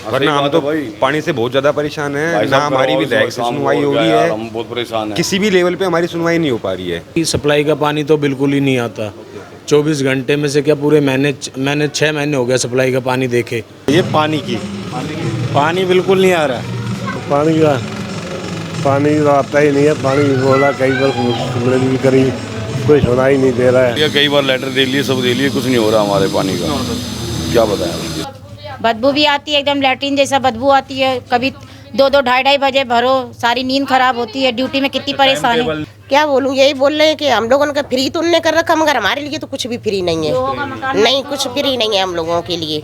वरना हम तो पानी से बहुत ज़्यादा परेशान हैं। ना हमारी विधायक से सुनवाई हो रही है, हम बहुत परेशान हैं। किसी भी लेवल पे हमारी सुनवाई नहीं हो पा रही है। सप्लाई का पानी तो बिल्कुल ही नहीं आता। 24 घंटे में से क्या पूरे मैंने 6 महीने हो गया सप्लाई का पानी देखे। ये पानी बिल्कुल नहीं आ रहा है। पानी तो आता ही नहीं है। पानी बोला कई बार कंप्लेन भी करी, कोई सुनाई नहीं दे रहा है। ये कई बार लेटर दे लिए, सब दे लिए, कुछ नहीं हो रहा हमारे पानी का। क्या बताएं। बदबू भी आती है, एकदम लैट्रिन जैसा बदबू आती है। कभी 2-2 ढाई बजे भरो, सारी नींद खराब होती है। ड्यूटी में कितनी परेशानी। क्या बोलूं, यही बोल रहे हैं कि हम लोगों का फ्री तो उन्होंने कर रखा, मगर हमारे लिए तो कुछ भी फ्री नहीं है। नहीं, कुछ फ्री नहीं है हम लोगों के लिए।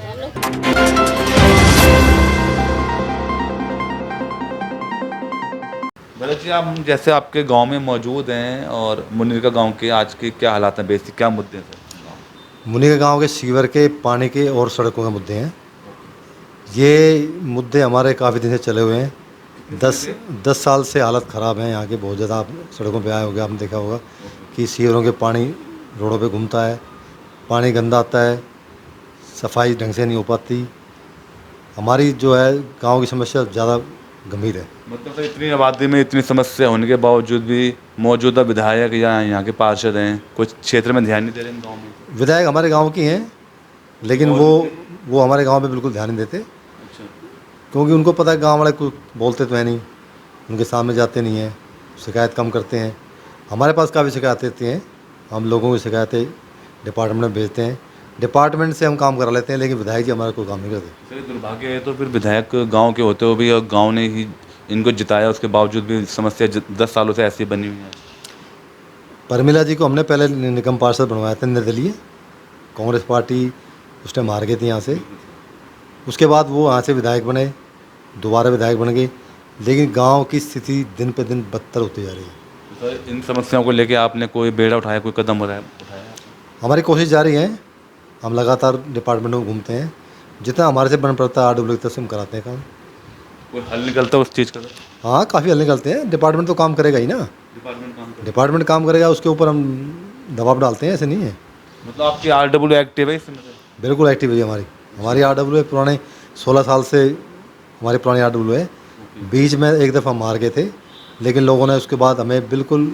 भरत जी, आप जैसे आपके गांव में मौजूद हैं और मुनीर का गांव के आज के क्या हालात हैं, बेसिक क्या मुद्दे हैं सर? मुनीर गांव के सीवर के, पानी के और सड़कों के मुद्दे हैं। ये मुद्दे हमारे काफ़ी दिन से चले हुए हैं। 10 साल से हालत ख़राब है यहाँ के बहुत ज़्यादा। आप सड़कों पे आए होंगे, आपने देखा होगा कि सीवरों के पानी रोडों पे घूमता है, पानी गंदा आता है, सफाई ढंग से नहीं हो पाती। हमारी जो है गांव की समस्या ज़्यादा गंभीर है। मतलब सर, इतनी आबादी में इतनी समस्या होने के बावजूद भी मौजूदा विधायक या यहाँ के पार्षद हैं, कुछ क्षेत्र में ध्यान नहीं दे रहे इन गाँव में? विधायक हमारे गांव की हैं, लेकिन वो हमारे गांव पे बिल्कुल ध्यान नहीं देते। अच्छा। क्योंकि उनको पता है गांव वाले कुछ बोलते तो है नहीं, उनके सामने जाते नहीं हैं, शिकायत कम करते हैं। हमारे पास काफ़ी शिकायतें आती हैं, हम लोगों की शिकायतें डिपार्टमेंट में भेजते हैं। डिपार्टमेंट से हम काम करा लेते हैं, लेकिन विधायक जी हमारा कोई काम नहीं करते। सर, दुर्भाग्य है तो फिर विधायक गांव के होते हुए भी और गांव ने ही इनको जिताया, उसके बावजूद भी समस्या 10 सालों से ऐसी बनी हुई है। परमिला जी को हमने पहले निगम पार्षद बनवाया था निर्दलीय, कांग्रेस पार्टी उस टाइम हार गई थी यहाँ से। उसके बाद वो यहाँ से विधायक बने, दोबारा विधायक बन गए, लेकिन गांव की स्थिति दिन पे दिन बदतर होती जा रही है। सर, इन समस्याओं को लेकर आपने कोई बेड़ा उठाया, कोई कदम उठाया? हमारी कोशिश जारी है, हम लगातार डिपार्टमेंट में घूमते हैं, जितना हमारे से बन पड़ता है RW तक से हम कराते हैं काम। कोई हल निकलता है उस चीज़ का? हाँ, काफ़ी हल निकलते हैं। डिपार्टमेंट तो काम करेगा ही ना। डिपार्टमेंट काम करेगा, उसके ऊपर हम दबाव डालते हैं, ऐसे नहीं है। मतलब आपकी RW एक्टिव है इसमें? बिल्कुल एक्टिव है हमारी RW है। पुराने 16 साल से हमारी पुरानी RW है। बीच में एक दफ़ा मार गए थे, लेकिन लोगों ने उसके बाद हमें बिल्कुल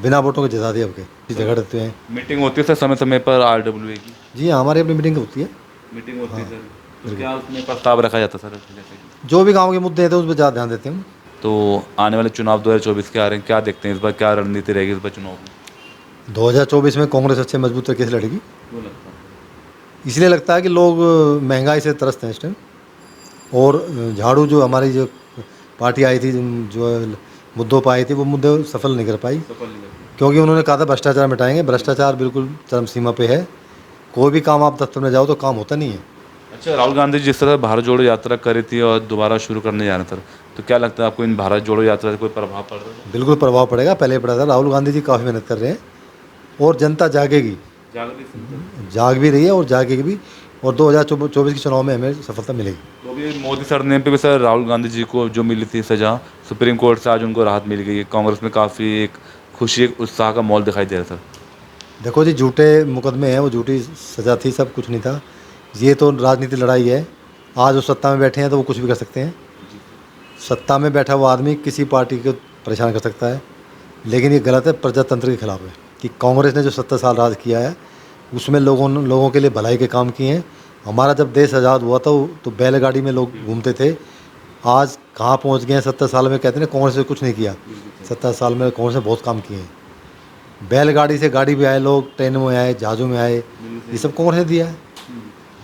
बिना वोटों के जिता दिया। आपके झगड़ते हैं। मीटिंग होती है सर समय समय पर RW की? जी हाँ, हमारी अपनी मीटिंग होती है। मीटिंग होती है सर, तो क्या उसमें प्रस्ताव रखा जाता सर? जैसे जो भी गाँव के मुद्दे हैं तो उस पर ज़्यादा ध्यान देते हैं। तो आने वाले चुनाव 2024 के आ रहे हैं, क्या देखते हैं इस बार, क्या रणनीति रहेगी इस बार चुनाव में? 2024 में कांग्रेस अच्छे मजबूत तरीके से लड़ेगी। इसलिए लगता है कि लोग महंगाई से त्रस्त हैं इस टाइम, और झाड़ू जो हमारी जो पार्टी आई थी, जो मुद्दों पर आई थी, वो मुद्दे सफल नहीं कर पाई, क्योंकि उन्होंने कहा था भ्रष्टाचार मिटाएंगे। भ्रष्टाचार बिल्कुल चरम सीमा पे है। कोई भी काम आप दफ्तर में जाओ तो काम होता नहीं है। अच्छा, राहुल गांधी जिस तरह भारत जोड़ो यात्रा करी थी और दोबारा शुरू करने जा रहे थे, तो क्या लगता है आपको इन भारत जोड़ो यात्रा से कोई प्रभाव पड़ रहा है? बिल्कुल प्रभाव पड़ेगा, पहले पड़ा था। राहुल गांधी जी काफ़ी मेहनत कर रहे हैं, और जनता जागेगी, जाग भी रही है और जागेगी भी, और 2024 के चुनाव में हमें सफलता मिलेगी। तो अभी मोदी सरने पे भी सर राहुल गांधी जी को जो मिली थी सजा सुप्रीम कोर्ट से, आज उनको राहत मिल गई है। कांग्रेस में काफ़ी एक खुशी, एक उत्साह का माहौल दिखाई दे रहा था। देखो जी, झूठे मुकदमे हैं, वो झूठी सज़ा थी, सब कुछ नहीं था। ये तो राजनीति लड़ाई है। आज वो सत्ता में बैठे हैं तो वो कुछ भी कर सकते हैं। सत्ता में बैठा हुआ आदमी किसी पार्टी को परेशान कर सकता है, लेकिन ये गलत है, प्रजातंत्र के खिलाफ है। कि कांग्रेस ने जो 70 साल राज किया है, उसमें लोगों के लिए भलाई के काम किए हैं। हमारा जब देश आज़ाद हुआ था तो बैलगाड़ी में लोग घूमते थे। आज कहाँ पहुँच गए हैं 70 साल में? कहते हैं कांग्रेस ने कुछ नहीं किया। 70 साल में कांग्रेस ने बहुत काम किए हैं। बैलगाड़ी से गाड़ी भी आए लोग, ट्रेन में आए, जहाज़ों में आए, ये सब कांग्रेस ने दिया है।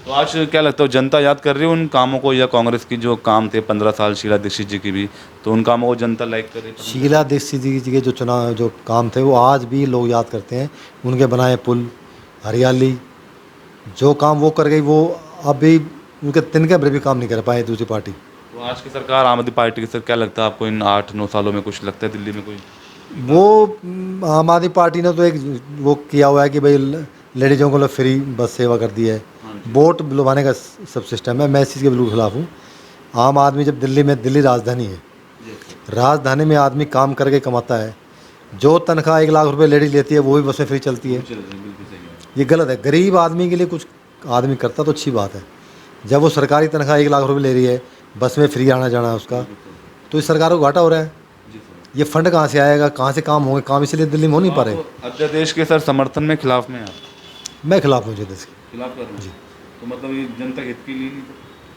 तो आज क्या लगता है जनता याद कर रही है उन कामों को, या कांग्रेस की जो काम थे 15 साल शीला दीक्षित जी की भी, तो उन कामों को जनता लाइक कर रही है? शीला दीक्षित जी के जो काम थे वो आज भी लोग याद करते हैं। उनके बनाए पुल, हरियाली, जो काम वो कर गई, वो अभी उनके तिनके भर भी काम नहीं कर पाए दूसरी पार्टी। तो आज की सरकार आम आदमी पार्टी की, सर क्या लगता है आपको इन 8-9 सालों में कुछ लगता है दिल्ली में कोई? वो आम आदमी पार्टी ने तो एक वो किया हुआ है कि भाई लेडीज़ों को फ्री बस सेवा कर दी है। वोट लुभाने का सब सिस्टम है। मैं इस चीज़ के बिल्कुल खिलाफ हूँ। आम आदमी जब दिल्ली राजधानी है, राजधानी में आदमी काम करके कमाता है। जो तनख्वाह 1 लाख रुपए लेडीज लेती है वो भी बसें फ्री चलती है। ये गलत है। गरीब आदमी के लिए कुछ आदमी करता तो अच्छी बात है। जब वो सरकारी तनख्वाह 1 लाख रुपए ले रही है, बस में फ्री आना जाना उसका, तो इस सरकार को घाटा हो रहा है। ये फंड कहाँ से आएगा, कहाँ से काम होंगे? काम इसलिए दिल्ली में हो नहीं पा रहे। अध्यादेश के सर समर्थन में खिलाफ में आप मैं खिलाफ हूँ अध्यादेश के। खिलाफ कर रहे हैं? तो मतलब ये जनता हित के लिए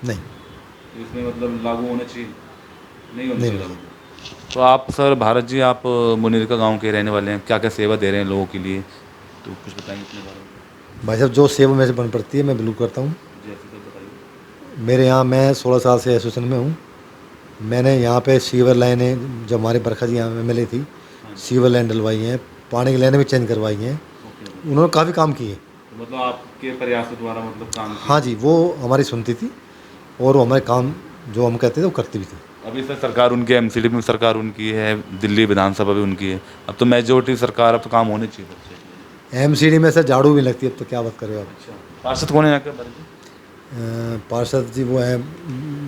नहीं, तो इसमें मतलब लागू होना चाहिए, नहीं होना नहीं चाहिए होना लागू। तो आप सर भारत जी, आप मुनीरका गांव के रहने वाले हैं, क्या क्या सेवा दे रहे हैं लोगों के लिए, तो कुछ बताएंगे अपने बारे में? भाई साहब, जो सेवा मेरे से बन पड़ती है मैं बिल्कुल करता हूँ। जैसे तो बताइए। मेरे यहाँ मैं 16 साल से एसोसिएशन में हूँ। मैंने यहाँ पे सीवर लाइनें, जब हमारे बरखा जी यहाँ MLA थी, सीवर लाइन डलवाई हैं, पानी की लाइनें भी चेंज करवाई हैं। उन्होंने काफ़ी काम किए। तो मतलब आपके प्रयासों द्वारा मतलब काम किया? हाँ जी, वो हमारी सुनती थी और वो हमारे काम जो हम कहते थे वो करती भी थी। अभी सर सरकार उनकी है, MCD में सरकार उनकी है, दिल्ली विधानसभा भी उनकी है, अब तो मेजोरिटी सरकार, अब तो काम होने चाहिए। MCD में से झाड़ू भी लगती है, अब तो क्या बात कर रहे हो आप। पार्षद कौन है यहाँ के? पार्षद जी वो हैं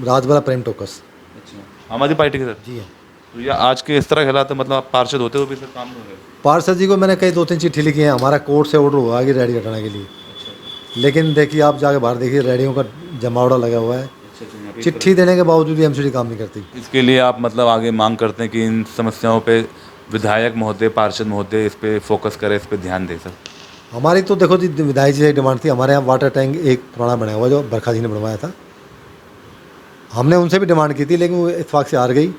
राजबाला प्रेम टोकस। अच्छा, आम आदमी पार्टी के सर जी हैं। तो ये आज के इस तरह हालात है, मतलब आप पार्षद होते हुए भी सर काम नहीं हो रहे? पार्षद जी को मैंने कई 2-3 चिट्ठी लिखी है, हमारा कोर्ट से ऑर्डर हुआ कि रेडी हटाने के लिए। लेकिन देखिए, आप जाके बाहर देखिए, रेडियों का जमावड़ा लगा हुआ है। चिट्ठी देने के बावजूद भी MCD काम नहीं करती। इसके लिए आप मतलब आगे मांग करते हैं कि इन समस्याओं पे विधायक महोदय, पार्षद महोदय इस पे फोकस करें, इस पे ध्यान दें सर? हमारी तो देखो जी, विधायक जी से डिमांड थी। हमारे यहाँ वाटर टैंक एक पुराना बना हुआ जो बरखा जी ने बनवाया था, हमने उनसे भी डिमांड की थी, लेकिन वो इत्तेफाक से हार गई।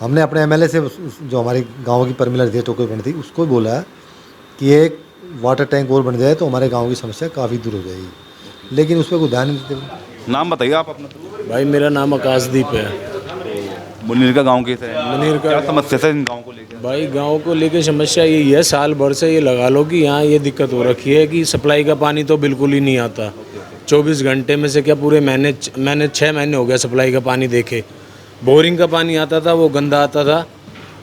हमने अपने MLA से जो हमारी गांव की परमिलर थी टोकर बनी थी, उसको बोला कि एक वाटर टैंक और बन जाए तो हमारे गांव की समस्या काफ़ी दूर हो जाएगी, लेकिन उस पर कोई ध्यान नहीं देते। नाम बताइए आप अपना। भाई मेरा नाम आकाशदीप है। मुनीरका गांव के थे। मुनीरका क्या समस्या है इन गांव को लेकर? भाई गांव को लेके समस्या यही है, साल भर से ये लगा लो कि यहाँ ये दिक्कत हो रखी है कि सप्लाई का पानी तो बिल्कुल ही नहीं आता। 24 घंटे में से क्या पूरे महीने 6 महीने हो गया सप्लाई का पानी देखे। बोरिंग का पानी आता था वो गंदा आता था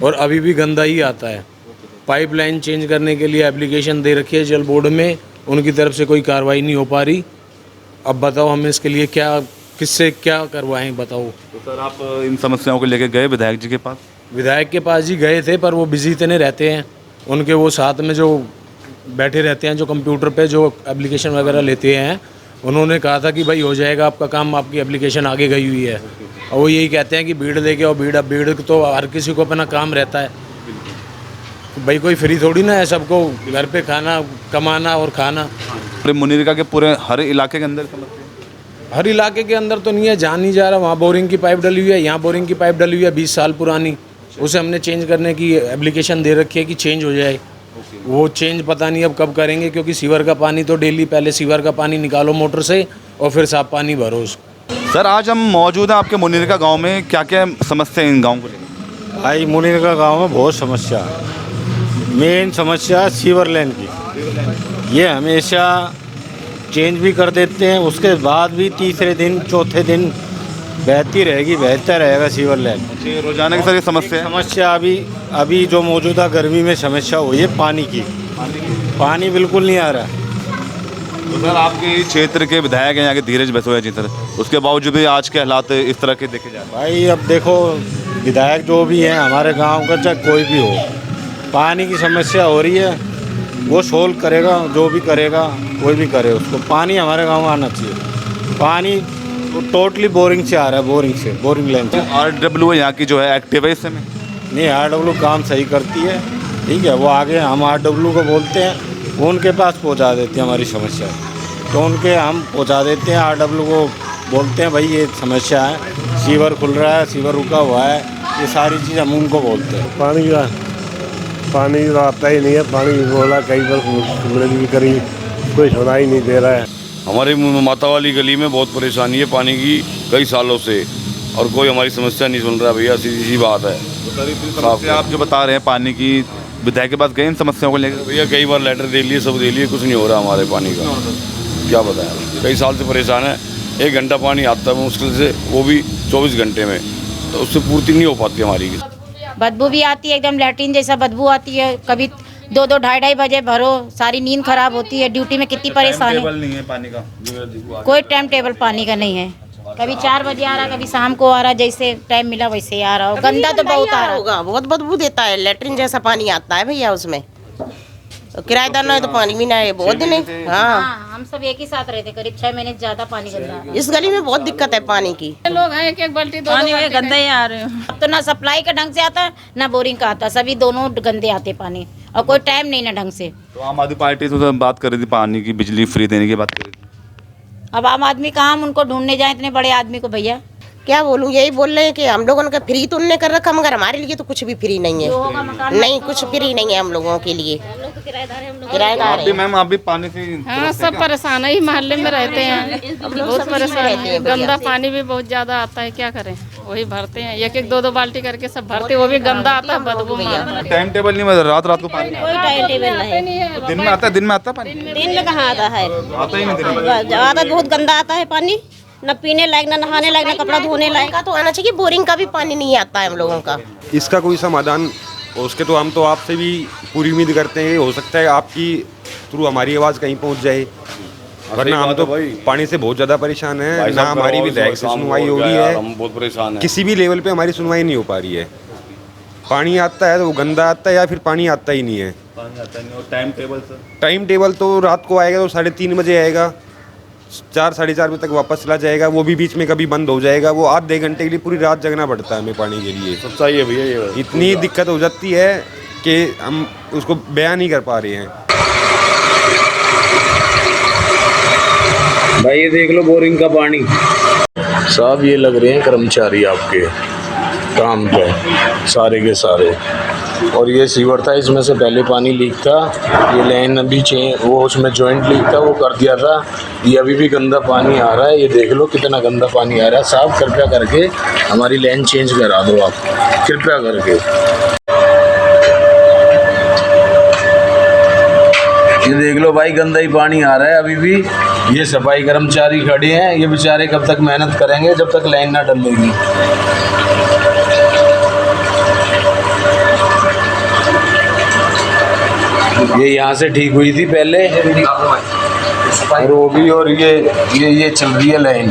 और अभी भी गंदा ही आता है। पाइपलाइन चेंज करने के लिए एप्लीकेशन दे रखी है जल बोर्ड में, उनकी तरफ से कोई कार्रवाई नहीं हो पा रही। अब बताओ हम इसके लिए क्या, किससे क्या करवाएं बताओ। तो सर आप इन समस्याओं को लेकर गए विधायक जी के पास? विधायक के पास जी गए थे, पर वो बिजी इतने रहते हैं, उनके वो साथ में जो बैठे रहते हैं, जो कंप्यूटर पे जो एप्लीकेशन वगैरह लेते हैं, उन्होंने कहा था कि भाई हो जाएगा आपका काम, आपकी एप्लीकेशन आगे गई हुई है। और वो यही कहते हैं कि भीड़ लेके और भीड़ तो हर किसी को अपना काम रहता है भाई, कोई फ्री थोड़ी ना है, सबको घर पे खाना कमाना और खाना। पूरे मुनीरका के पूरे हर इलाके के अंदर समस्या? हर इलाके के अंदर तो नहीं है, जहाँ नहीं जा रहा वहाँ बोरिंग की पाइप डली हुई है, यहाँ बोरिंग की पाइप डली हुई है 20 साल पुरानी, उसे हमने चेंज करने की एप्लीकेशन दे रखी है कि चेंज हो जाए। वो चेंज पता नहीं अब कब करेंगे, क्योंकि सीवर का पानी तो डेली, पहले सीवर का पानी निकालो मोटर से और फिर साफ पानी भरो उसको। सर आज हम मौजूद हैं आपके मुनीरका गांव में, क्या क्या समस्या है इन गांव को लेकर? भाई मुनीरका गांव में बहुत समस्या है। मेन समस्या है सीवर लाइन की। ये हमेशा चेंज भी कर देते हैं, उसके बाद भी तीसरे दिन चौथे दिन बहती रहेगी, बहता रहेगा सीवर लाइन। रोजाना की सर ये समस्या है? समस्या अभी जो मौजूदा गर्मी में समस्या हुई है पानी की, पानी बिल्कुल नहीं आ रहा है। तो सर आपके क्षेत्र के विधायक हैं यहाँ के धीरज बसोया जी सर, उसके बावजूद भी आज के हालात इस तरह के देखे जा रहे हैं? भाई अब देखो, विधायक जो भी हैं हमारे गांव का, चाहे कोई भी हो, पानी की समस्या हो रही है, वो सोल्व करेगा, जो भी करेगा कोई भी करे, उसको पानी हमारे गांव में आना चाहिए। पानी टोटली बोरिंग से आ रहा है, बोरिंग लाइन से। RW यहाँ की जो है एक्टिव है इस समय? नहीं, RW काम सही करती है, ठीक है, वो आगे हम RW को बोलते हैं, वो उनके पास पहुंचा देती है हमारी समस्या, तो उनके हम पहुंचा देते हैं। RW को बोलते हैं भाई ये समस्या है, सीवर खुल रहा है, सीवर रुका हुआ है, ये सारी चीज़ हम उनको बोलते हैं। पानी तो आता ही नहीं है, पानी बोला कई बार कंप्लेंट भी करी, कोई सुनाई नहीं दे रहा है। हमारी माता वाली गली में बहुत परेशानी है पानी की कई सालों से, और कोई हमारी समस्या नहीं सुन रहा भैया, सीधी सी बात है। समस्या आप जो बता रहे हैं पानी की, विधायक के पास गए इन समस्याओं को लेकर? भैया कई बार लेटर दे लिए, सब दे लिए, कुछ नहीं हो रहा हमारे पानी का। क्या बताएं, कई साल से परेशान है। 1 घंटा पानी आता है मुश्किल से, वो भी 24 घंटे में, तो उससे पूर्ति नहीं हो पाती हमारी। बदबू भी आती है, एकदम लैट्रिन जैसा बदबू आती है। कभी 2-2 ढाई बजे भरो, सारी नींद खराब होती है। ड्यूटी में कितनी परेशानी। टेबल नहीं है पानी का? कोई टाइम टेबल पानी का नहीं है। कभी 4 बजे आ रहा, कभी शाम को आ रहा, जैसे टाइम मिला वैसे आ रहा हो। गंदा तो बहुत आ रहा होगा, बहुत बदबू देता है, लेटरिन जैसा पानी आता है भैया उसमें। किराएदार ना है तो पानी भी ना है, बहुत दिन है। हाँ, हम सब एक ही साथ रहते, करीब 6 महीने से ज्यादा पानी गंदा आ रहा इस गली में बहुत दिक्कत है पानी की। लोग हैं एक एक बाल्टी दो पानी में गंदा ही आ रहे हो। अब तो ना सप्लाई का ढंग से आता ना बोरिंग का आता, सभी दोनों गंदे आते पानी, और कोई टाइम नहीं ना ढंग से। तो आम आदमी पार्टी तो बात कर रही थी पानी की, बिजली फ्री देने की बात कर रही थी। अब आम आदमी कहाँ हम उनको ढूंढने जाए, इतने बड़े आदमी को भैया। क्या बोलूँ, यही बोल रहे हैं कि हम लोगों का फ्री तो उनने कर रखा, मगर हमारे लिए तो कुछ भी फ्री नहीं है। नहीं, कुछ फ्री नहीं है हम लोगों के लिए। किराएदार आप भी मैम, आप भी पानी से हाँ, सब परेशान है, ही मोहल्ले में रहते हैं, बहुत परेशान है। गंदा पानी भी बहुत ज्यादा आता है, क्या करें, वही भरते हैं, एक एक दो दो बाल्टी करके सब भरते, वो भी गंदा आता है, बदबू मारता है। टाइम टेबल नहीं, रात रात को पानी कोई टाइम टेबल नहीं है। दिन में आता है, दिन में आता है पानी, दिन में कहाँ आता है, आता ही नहीं दिन में। आता बहुत गंदा आता है पानी, न पीने लायक, न नहाने लायक, न कपड़ा धोने लायक का तो आना चाहिए। बोरिंग का भी पानी नहीं आता है हम लोगों का। इसका कोई समाधान उसके तो हम तो आपसे भी पूरी उम्मीद करते हैं, हो सकता है आपकी थ्रू हमारी आवाज़ कहीं पहुंच जाए, वरना हम तो पानी से बहुत ज़्यादा परेशान हैं। ना हमारी विधायक से सुनवाई हो रही है, हम बहुत परेशान हैं। किसी भी लेवल पे हमारी सुनवाई नहीं हो पा रही है। पानी आता है तो वो गंदा आता है, या फिर पानी आता ही नहीं है। पानी आता नहीं। और टाइम टेबल तो रात को आएगा तो 3:30 बजे आएगा, 4 साढ़े 4 बजे तक वापस चला जाएगा, वो भी बीच में कभी बंद हो जाएगा। वो आधे घंटे के लिए पूरी रात जगना पड़ता है हमें पानी के लिए। सच्चाई है भैया, ये इतनी दिक्कत हो जाती है कि हम उसको बयान नहीं कर पा रहे हैं। भाई ये देख लो बोरिंग का पानी। साहब ये लग रहे हैं कर्मचारी आपके काम पे सारे के सारे, और ये सीवर था, इसमें से पहले पानी लीक था, ये लाइन अभी वो उसमें जॉइंट लीक था, वो कर दिया था। ये अभी भी गंदा पानी आ रहा है, ये देख लो कितना गंदा पानी आ रहा है। साहब कृपया करके हमारी लाइन चेंज करा दो आप, कृपया करके। ये देख लो भाई गंदा ही पानी आ रहा है अभी भी। ये सफाई कर्मचारी खड़े हैं, ये बेचारे कब तक मेहनत करेंगे जब तक लाइन ना डलेगी। ये यहाँ से ठीक हुई थी पहले, और वो भी, और ये चल रही है लाइन।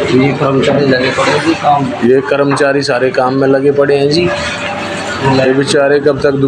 ये कर्मचारी लगे पड़े जी काम, ये कर्मचारी सारे काम में लगे पड़े हैं जी। ये बेचारे कब तक